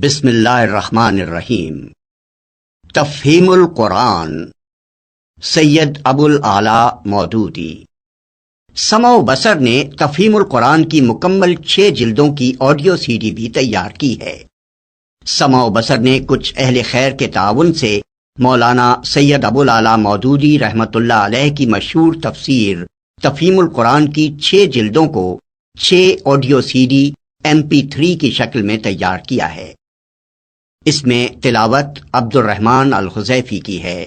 بسم اللہ الرحمن الرحیم۔ تفہیم القرآن، سید ابو الاعلیٰ مودودی۔ سمع و بصر نے تفہیم القرآن کی مکمل 6 جلدوں کی آڈیو سی ڈی بھی تیار کی ہے۔ سمع و بصر نے کچھ اہل خیر کے تعاون سے مولانا سید ابو الاعلیٰ مودودی رحمۃ اللہ علیہ کی مشہور تفسیر تفہیم القرآن کی 6 جلدوں کو 6 آڈیو سی ڈی MP3 کی شکل میں تیار کیا ہے۔ اس میں تلاوت عبد الرحمن الحذیفی کی ہے،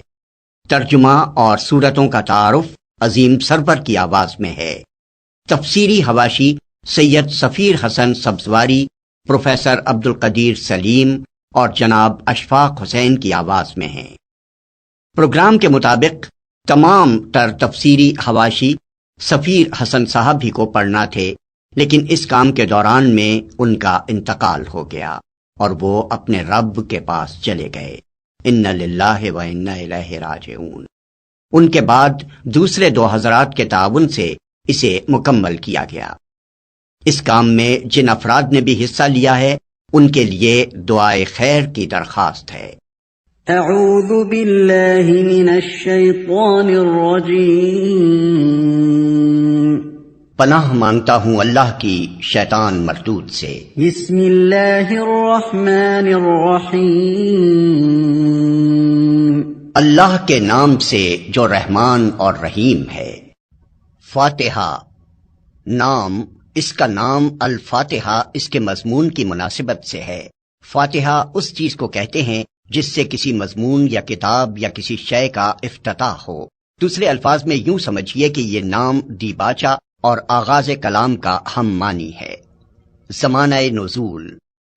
ترجمہ اور سورتوں کا تعارف عظیم سرور کی آواز میں ہے، تفسیری حواشی سید سفیر حسن سبزواری، پروفیسر عبد القدیر سلیم اور جناب اشفاق حسین کی آواز میں ہیں۔ پروگرام کے مطابق تمام تر تفسیری حواشی سفیر حسن صاحب بھی کو پڑھنا تھے، لیکن اس کام کے دوران میں ان کا انتقال ہو گیا اور وہ اپنے رب کے پاس چلے گئے۔ انا للہ و انا الیہ راجعون۔ ان کے بعد دوسرے 2 حضرات کے تعاون سے اسے مکمل کیا گیا۔ اس کام میں جن افراد نے بھی حصہ لیا ہے ان کے لیے دعائے خیر کی درخواست ہے۔ اعوذ باللہ من الشیطان الرجیم، پناہ مانگتا ہوں اللہ کی شیطان مردود سے۔ بسم اللہ الرحمن الرحیم، اللہ کے نام سے جو رحمان اور رحیم ہے۔ فاتحہ نام، اس کا نام الفاتحہ اس کے مضمون کی مناسبت سے ہے۔ فاتحہ اس چیز کو کہتے ہیں جس سے کسی مضمون یا کتاب یا کسی شے کا افتتاح ہو۔ دوسرے الفاظ میں یوں سمجھیے کہ یہ نام دیباچہ اور آغاز کلام کا ہم معنی ہے۔ زمانہ نزول،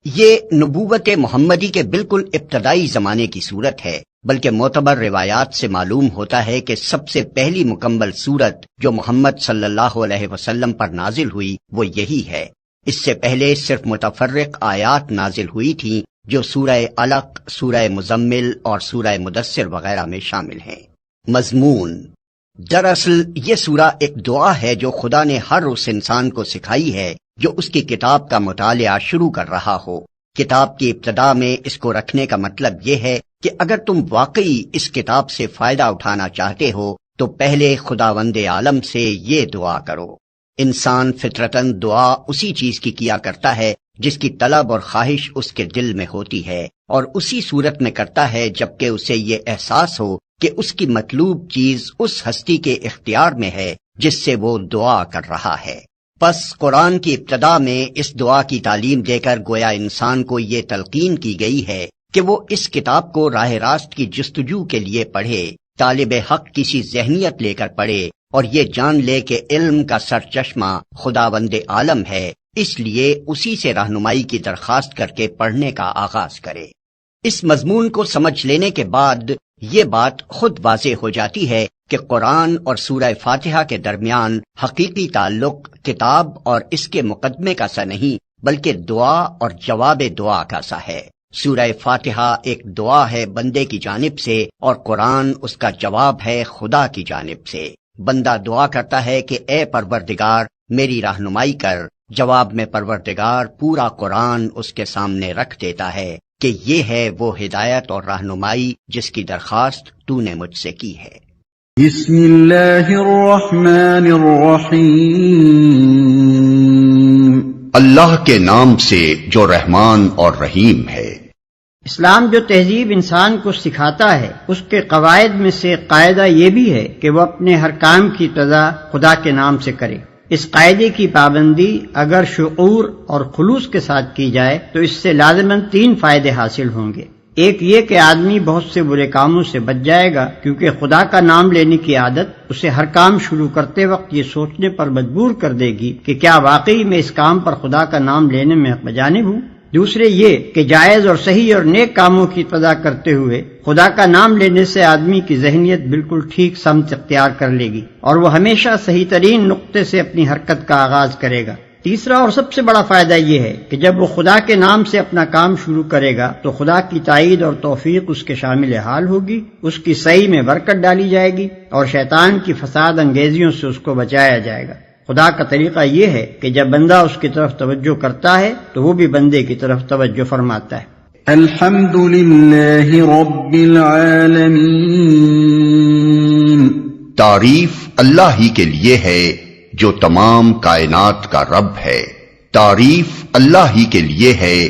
یہ نبوت محمدی کے بالکل ابتدائی زمانے کی صورت ہے، بلکہ معتبر روایات سے معلوم ہوتا ہے کہ سب سے پہلی مکمل صورت جو محمد صلی اللہ علیہ وسلم پر نازل ہوئی وہ یہی ہے۔ اس سے پہلے صرف متفرق آیات نازل ہوئی تھیں جو سورہ علق، سورہ مزمل اور سورہ مدثر وغیرہ میں شامل ہیں۔ مضمون، دراصل یہ سورہ ایک دعا ہے جو خدا نے ہر اس انسان کو سکھائی ہے جو اس کی کتاب کا مطالعہ شروع کر رہا ہو۔ کتاب کی ابتدا میں اس کو رکھنے کا مطلب یہ ہے کہ اگر تم واقعی اس کتاب سے فائدہ اٹھانا چاہتے ہو تو پہلے خداوند عالم سے یہ دعا کرو۔ انسان فطرتاً دعا اسی چیز کی کیا کرتا ہے جس کی طلب اور خواہش اس کے دل میں ہوتی ہے، اور اسی صورت میں کرتا ہے جبکہ اسے یہ احساس ہو کہ اس کی مطلوب چیز اس ہستی کے اختیار میں ہے جس سے وہ دعا کر رہا ہے۔ پس قرآن کی ابتدا میں اس دعا کی تعلیم دے کر گویا انسان کو یہ تلقین کی گئی ہے کہ وہ اس کتاب کو راہ راست کی جستجو کے لیے پڑھے، طالب حق کسی ذہنیت لے کر پڑھے اور یہ جان لے کہ علم کا سرچشمہ خداوند عالم ہے، اس لیے اسی سے رہنمائی کی درخواست کر کے پڑھنے کا آغاز کرے۔ اس مضمون کو سمجھ لینے کے بعد یہ بات خود واضح ہو جاتی ہے کہ قرآن اور سورہ فاتحہ کے درمیان حقیقی تعلق کتاب اور اس کے مقدمے کا سا نہیں بلکہ دعا اور جواب دعا کا سا ہے۔ سورہ فاتحہ ایک دعا ہے بندے کی جانب سے اور قرآن اس کا جواب ہے خدا کی جانب سے۔ بندہ دعا کرتا ہے کہ اے پروردگار میری رہنمائی کر، جواب میں پروردگار پورا قرآن اس کے سامنے رکھ دیتا ہے کہ یہ ہے وہ ہدایت اور رہنمائی جس کی درخواست تو نے مجھ سے کی ہے۔ بسم اللہ الرحمن الرحیم، اللہ کے نام سے جو رحمان اور رحیم ہے۔ اسلام جو تہذیب انسان کو سکھاتا ہے اس کے قواعد میں سے قاعدہ یہ بھی ہے کہ وہ اپنے ہر کام کی ابتدا خدا کے نام سے کرے۔ اس قاعدے کی پابندی اگر شعور اور خلوص کے ساتھ کی جائے تو اس سے لازماً 3 فائدے حاصل ہوں گے۔ ایک یہ کہ آدمی بہت سے برے کاموں سے بچ جائے گا، کیونکہ خدا کا نام لینے کی عادت اسے ہر کام شروع کرتے وقت یہ سوچنے پر مجبور کر دے گی کہ کیا واقعی میں اس کام پر خدا کا نام لینے میں حق بجانب ہوں۔ دوسرے یہ کہ جائز اور صحیح اور نیک کاموں کی ابتدا کرتے ہوئے خدا کا نام لینے سے آدمی کی ذہنیت بالکل ٹھیک سمت اختیار کر لے گی اور وہ ہمیشہ صحیح ترین نقطے سے اپنی حرکت کا آغاز کرے گا۔ تیسرا اور سب سے بڑا فائدہ یہ ہے کہ جب وہ خدا کے نام سے اپنا کام شروع کرے گا تو خدا کی تائید اور توفیق اس کے شامل حال ہوگی، اس کی صحیح میں برکت ڈالی جائے گی اور شیطان کی فساد انگیزیوں سے اس کو بچایا جائے گا۔ خدا کا طریقہ یہ ہے کہ جب بندہ اس کی طرف توجہ کرتا ہے تو وہ بھی بندے کی طرف توجہ فرماتا ہے۔ الحمد للہ رب العالمین. تعریف اللہ ہی کے لیے ہے جو تمام کائنات کا رب ہے. تعریف اللہ ہی کے لیے ہے.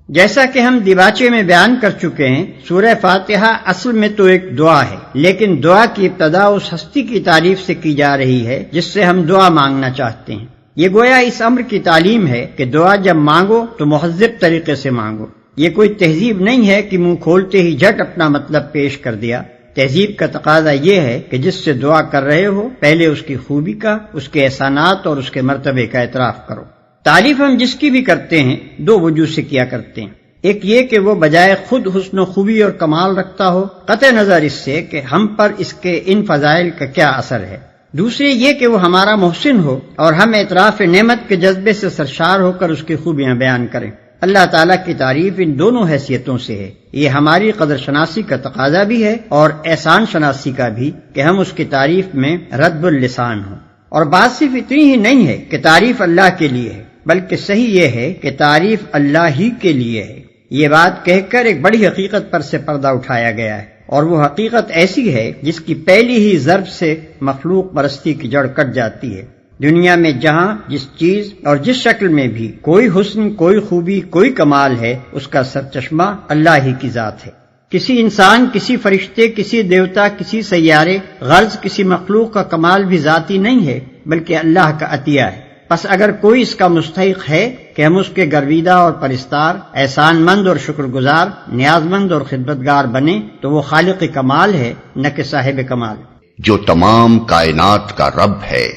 جیسا کہ ہم دیباچے میں بیان کر چکے ہیں، سورہ فاتحہ اصل میں تو ایک دعا ہے، لیکن دعا کی ابتدا اس ہستی کی تعریف سے کی جا رہی ہے جس سے ہم دعا مانگنا چاہتے ہیں. یہ گویا اس امر کی تعلیم ہے کہ دعا جب مانگو تو مہذب طریقے سے مانگو. یہ کوئی تہذیب نہیں ہے کہ منہ کھولتے ہی جھٹ اپنا مطلب پیش کر دیا. تہذیب کا تقاضا یہ ہے کہ جس سے دعا کر رہے ہو پہلے اس کی خوبی کا، اس کے احسانات اور اس کے مرتبے کا اعتراف کرو. تعریف ہم جس کی بھی کرتے ہیں دو وجوہ سے کیا کرتے ہیں. ایک یہ کہ وہ بجائے خود حسن و خوبی اور کمال رکھتا ہو، قطع نظر اس سے کہ ہم پر اس کے ان فضائل کا کیا اثر ہے. دوسرے یہ کہ وہ ہمارا محسن ہو اور ہم اعتراف نعمت کے جذبے سے سرشار ہو کر اس کی خوبیاں بیان کریں. اللہ تعالیٰ کی تعریف ان دونوں حیثیتوں سے ہے. یہ ہماری قدر شناسی کا تقاضا بھی ہے اور احسان شناسی کا بھی کہ ہم اس کی تعریف میں رد اللسان ہوں. اور بات صرف اتنی ہی نہیں ہے کہ تعریف اللہ کے لیے ہے، بلکہ صحیح یہ ہے کہ تعریف اللہ ہی کے لیے ہے. یہ بات کہہ کر ایک بڑی حقیقت پر سے پردہ اٹھایا گیا ہے، اور وہ حقیقت ایسی ہے جس کی پہلی ہی ضرب سے مخلوق پرستی کی جڑ کٹ جاتی ہے. دنیا میں جہاں جس چیز اور جس شکل میں بھی کوئی حسن، کوئی خوبی، کوئی کمال ہے، اس کا سرچشمہ اللہ ہی کی ذات ہے. کسی انسان، کسی فرشتے، کسی دیوتا، کسی سیارے، غرض کسی مخلوق کا کمال بھی ذاتی نہیں ہے بلکہ اللہ کا عطیہ ہے. پس اگر کوئی اس کا مستحق ہے کہ ہم اس کے گرویدہ اور پرستار، احسان مند اور شکر گزار، نیاز مند اور خدمتگار بنے تو وہ خالق کمال ہے، نہ کہ صاحب کمال. جو تمام کائنات کا رب ہے.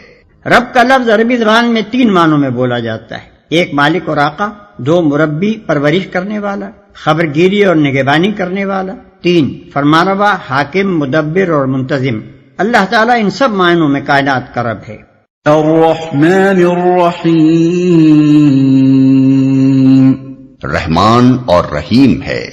رب کا لفظ عربی زبان میں 3 معنوں میں بولا جاتا ہے. 1 مالک اور آقا، 2 مربی پرورش کرنے والا، خبر گیری اور نگہبانی کرنے والا، 3 فرمانروا، حاکم، مدبر اور منتظم. اللہ تعالیٰ ان سب معنوں میں کائنات کا رب ہے. الرحمن الرحیم. رحمان اور رحیم ہے.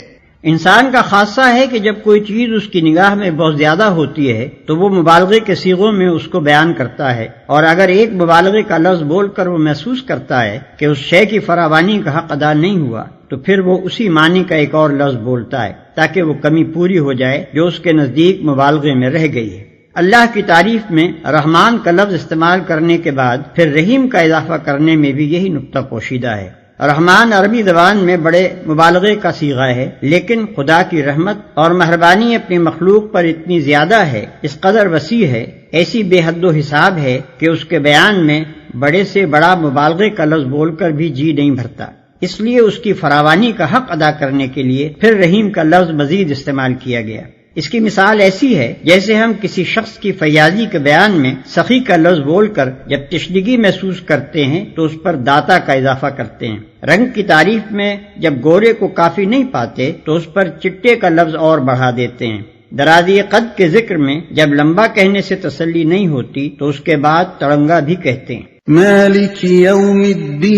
انسان کا خاصہ ہے کہ جب کوئی چیز اس کی نگاہ میں بہت زیادہ ہوتی ہے تو وہ مبالغے کے صیغوں میں اس کو بیان کرتا ہے، اور اگر ایک مبالغے کا لفظ بول کر وہ محسوس کرتا ہے کہ اس شے کی فراوانی کا حق ادا نہیں ہوا تو پھر وہ اسی معنی کا ایک اور لفظ بولتا ہے تاکہ وہ کمی پوری ہو جائے جو اس کے نزدیک مبالغے میں رہ گئی ہے. اللہ کی تعریف میں رحمان کا لفظ استعمال کرنے کے بعد پھر رحیم کا اضافہ کرنے میں بھی یہی نقطہ پوشیدہ ہے. رحمان عربی زبان میں بڑے مبالغے کا صیغہ ہے، لیکن خدا کی رحمت اور مہربانی اپنی مخلوق پر اتنی زیادہ ہے، اس قدر وسیع ہے، ایسی بے حد و حساب ہے کہ اس کے بیان میں بڑے سے بڑا مبالغے کا لفظ بول کر بھی جی نہیں بھرتا. اس لیے اس کی فراوانی کا حق ادا کرنے کے لیے پھر رحیم کا لفظ مزید استعمال کیا گیا. اس کی مثال ایسی ہے جیسے ہم کسی شخص کی فیاضی کے بیان میں سخی کا لفظ بول کر جب تشنگی محسوس کرتے ہیں تو اس پر داتا کا اضافہ کرتے ہیں. رنگ کی تعریف میں جب گورے کو کافی نہیں پاتے تو اس پر چٹے کا لفظ اور بڑھا دیتے ہیں. درازی قد کے ذکر میں جب لمبا کہنے سے تسلی نہیں ہوتی تو اس کے بعد تڑنگا بھی کہتے ہیں. مالک یوم الدین.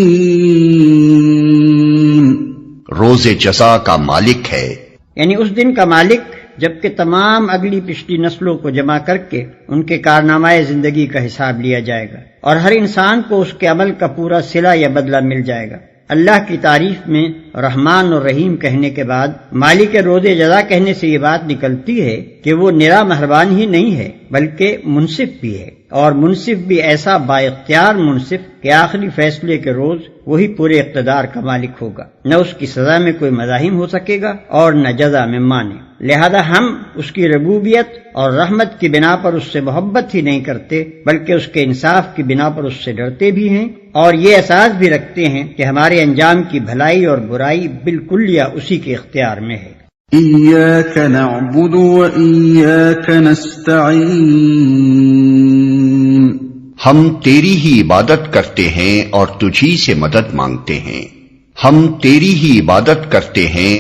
روز جزا کا مالک ہے. یعنی اس دن کا مالک جبکہ تمام اگلی پچھلی نسلوں کو جمع کر کے ان کے کارنامہ زندگی کا حساب لیا جائے گا اور ہر انسان کو اس کے عمل کا پورا صلہ یا بدلہ مل جائے گا. اللہ کی تعریف میں رحمان اور رحیم کہنے کے بعد مالک روز جزا کہنے سے یہ بات نکلتی ہے کہ وہ نرا مہربان ہی نہیں ہے بلکہ منصف بھی ہے، اور منصف بھی ایسا با اختیار منصف کہ آخری فیصلے کے روز وہی پورے اقتدار کا مالک ہوگا. نہ اس کی سزا میں کوئی مزاحم ہو سکے گا اور نہ جزا میں مانے. لہذا ہم اس کی ربوبیت اور رحمت کی بنا پر اس سے محبت ہی نہیں کرتے بلکہ اس کے انصاف کی بنا پر اس سے ڈرتے بھی ہیں، اور یہ احساس بھی رکھتے ہیں کہ ہمارے انجام کی بھلائی اور برائی بالکلیہ اسی کے اختیار میں ہے. ایاک نعبد و ایاک نستعین. ہم تیری ہی عبادت کرتے ہیں اور تجھی سے مدد مانگتے ہیں. ہم تیری ہی عبادت کرتے ہیں.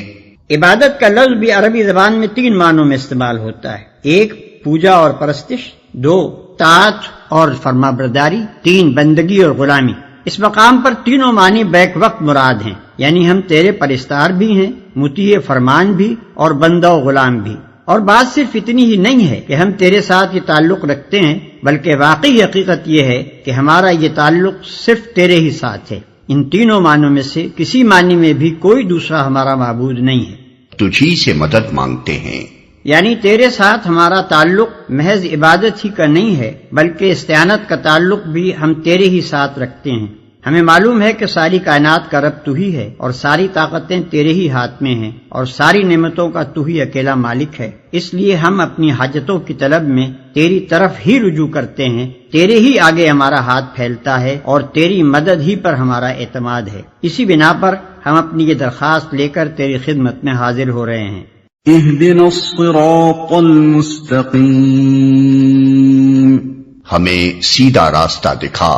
عبادت کا لفظ بھی عربی زبان میں 3 معنوں میں استعمال ہوتا ہے. 1 پوجا اور پرستش، 2 طاعت اور فرما برداری، 3 بندگی اور غلامی. اس مقام پر تینوں معنی بیک وقت مراد ہیں، یعنی ہم تیرے پرستار بھی ہیں، مطیع فرمان بھی اور بندہ و غلام بھی. اور بات صرف اتنی ہی نہیں ہے کہ ہم تیرے ساتھ یہ تعلق رکھتے ہیں، بلکہ واقعی حقیقت یہ ہے کہ ہمارا یہ تعلق صرف تیرے ہی ساتھ ہے. ان تینوں معنوں میں سے کسی معنی میں بھی کوئی دوسرا ہمارا معبود نہیں ہے۔ تجھی سے مدد مانگتے ہیں، یعنی تیرے ساتھ ہمارا تعلق محض عبادت ہی کا نہیں ہے، بلکہ استعانت کا تعلق بھی ہم تیرے ہی ساتھ رکھتے ہیں۔ ہمیں معلوم ہے کہ ساری کائنات کا رب تو ہی ہے، اور ساری طاقتیں تیرے ہی ہاتھ میں ہیں، اور ساری نعمتوں کا تو ہی اکیلا مالک ہے۔ اس لیے ہم اپنی حاجتوں کی طلب میں تیری طرف ہی رجوع کرتے ہیں، تیرے ہی آگے ہمارا ہاتھ پھیلتا ہے، اور تیری مدد ہی پر ہمارا اعتماد ہے۔ اسی بنا پر ہم اپنی یہ درخواست لے کر تیری خدمت میں حاضر ہو رہے ہیں۔ اهدنا الصراط المستقیم، ہمیں سیدھا راستہ دکھا،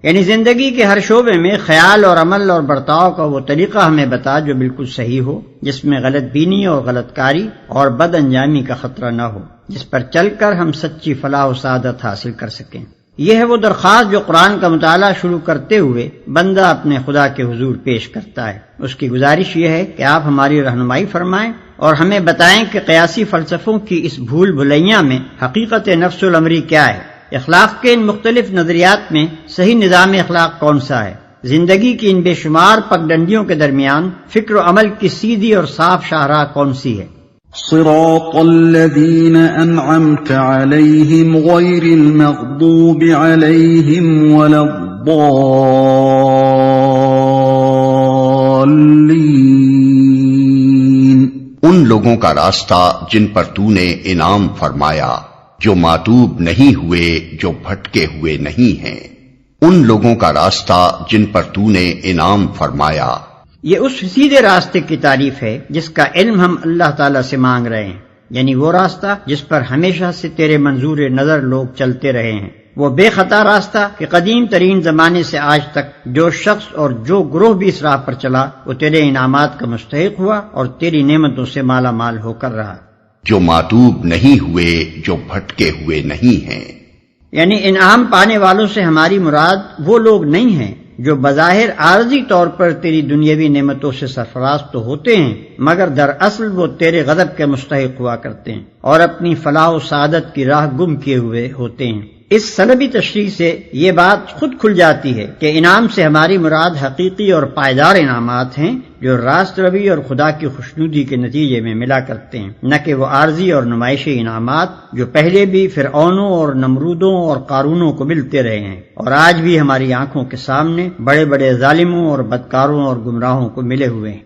یعنی زندگی کے ہر شعبے میں خیال اور عمل اور برتاؤ کا وہ طریقہ ہمیں بتا جو بالکل صحیح ہو، جس میں غلط بینی اور غلط کاری اور بد انجامی کا خطرہ نہ ہو، جس پر چل کر ہم سچی فلاح و سعادت حاصل کر سکیں۔ یہ ہے وہ درخواست جو قرآن کا مطالعہ شروع کرتے ہوئے بندہ اپنے خدا کے حضور پیش کرتا ہے۔ اس کی گزارش یہ ہے کہ آپ ہماری رہنمائی فرمائیں اور ہمیں بتائیں کہ قیاسی فلسفوں کی اس بھول بھلیاں میں حقیقت نفس الامری کیا ہے، اخلاق کے ان مختلف نظریات میں صحیح نظام اخلاق کون سا ہے، زندگی کی ان بے شمار پگڈنڈیوں کے درمیان فکر و عمل کی سیدھی اور صاف شاہراہ کون سی ہے۔ صراط الذین انعمت علیہم غیر المغضوب علیہم ولا الضالین، ان لوگوں کا راستہ جن پر تو نے انعام فرمایا، جو ماتوب نہیں ہوئے، جو بھٹکے ہوئے نہیں ہیں، ان لوگوں کا راستہ جن پر تو نے انعام فرمایا۔ یہ اس سیدھے راستے کی تعریف ہے جس کا علم ہم اللہ تعالیٰ سے مانگ رہے ہیں، یعنی وہ راستہ جس پر ہمیشہ سے تیرے منظور نظر لوگ چلتے رہے ہیں، وہ بے خطا راستہ کہ قدیم ترین زمانے سے آج تک جو شخص اور جو گروہ بھی اس راہ پر چلا وہ تیرے انعامات کا مستحق ہوا اور تیری نعمتوں سے مالا مال ہو کر رہا، جو ماتوب نہیں ہوئے، جو بھٹکے ہوئے نہیں ہیں۔ یعنی انعام پانے والوں سے ہماری مراد وہ لوگ نہیں ہیں جو بظاہر عارضی طور پر تیری دنیاوی نعمتوں سے سرفراز تو ہوتے ہیں، مگر دراصل وہ تیرے غضب کے مستحق ہوا کرتے ہیں اور اپنی فلاح و سعادت کی راہ گم کیے ہوئے ہوتے ہیں۔ اس سلبی تشریح سے یہ بات خود کھل جاتی ہے کہ انعام سے ہماری مراد حقیقی اور پائیدار انعامات ہیں جو راست روی اور خدا کی خوشنودی کے نتیجے میں ملا کرتے ہیں، نہ کہ وہ عارضی اور نمائشی انعامات جو پہلے بھی فرعونوں اور نمرودوں اور قارونوں کو ملتے رہے ہیں اور آج بھی ہماری آنکھوں کے سامنے بڑے بڑے ظالموں اور بدکاروں اور گمراہوں کو ملے ہوئے ہیں۔